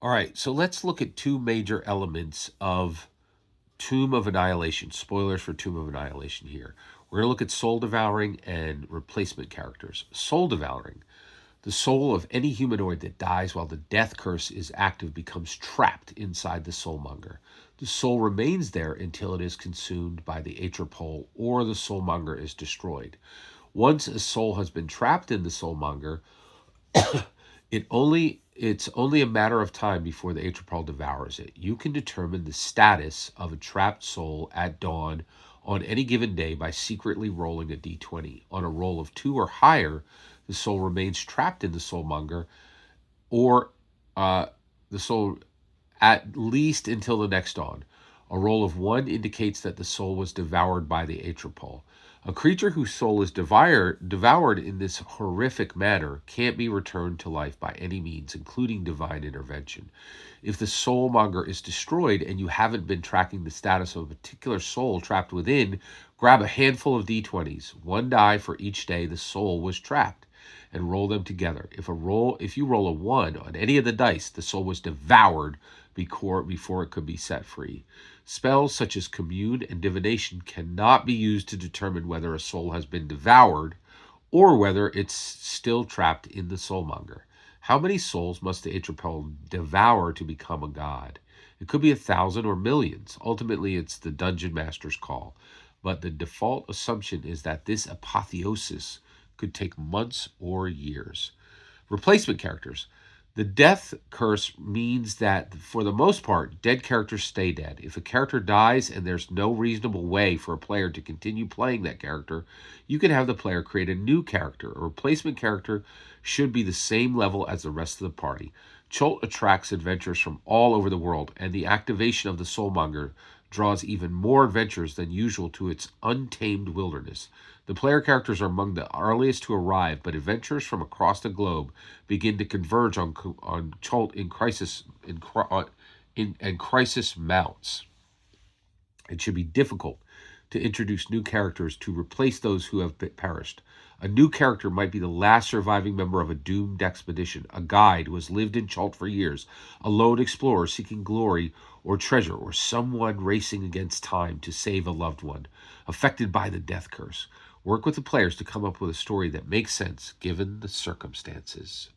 All right, so let's look at two major elements of Tomb of Annihilation. Spoilers for Tomb of Annihilation here. We're going to look at soul devouring and replacement characters. Soul devouring. The soul of any humanoid that dies while the death curse is active becomes trapped inside the soulmonger. The soul remains there until it is consumed by the Atropole or the soulmonger is destroyed. Once a soul has been trapped in the soulmonger, it's only a matter of time before the Atropole devours it. You can determine the status of a trapped soul at dawn on any given day by secretly rolling a d20. On a roll of 2 or higher, the soul remains trapped in the soulmonger, or uh, the soul at least until the next dawn. A roll of 1 indicates that the soul was devoured by the Atropole. A creature whose soul is devoured in this horrific manner can't be returned to life by any means, including divine intervention. If the soulmonger is destroyed and you haven't been tracking the status of a particular soul trapped within, grab a handful of d20s, 1 die for each day the soul was trapped, and roll them together. If you roll a 1 on any of the dice, the soul was devoured before it could be set free. Spells such as commune and divination cannot be used to determine whether a soul has been devoured or whether it's still trapped in the soulmonger. How many souls must the Atropole devour to become a god? It could be 1,000 or millions. Ultimately, it's the dungeon master's call. But the default assumption is that this apotheosis could take months or years. Replacement characters. The death curse means that, for the most part, dead characters stay dead. If a character dies and there's no reasonable way for a player to continue playing that character, you can have the player create a new character. A replacement character should be the same level as the rest of the party. Chult attracts adventurers from all over the world, and the activation of the Soulmonger draws even more adventurers than usual to its untamed wilderness. The player characters are among the earliest to arrive, but adventurers from across the globe begin to converge on Chult in crisis mounts. It should be difficult to introduce new characters to replace those who have perished. A new character might be the last surviving member of a doomed expedition, a guide who has lived in Chult for years, a lone explorer seeking glory or treasure, or someone racing against time to save a loved one affected by the death curse. Work with the players to come up with a story that makes sense given the circumstances.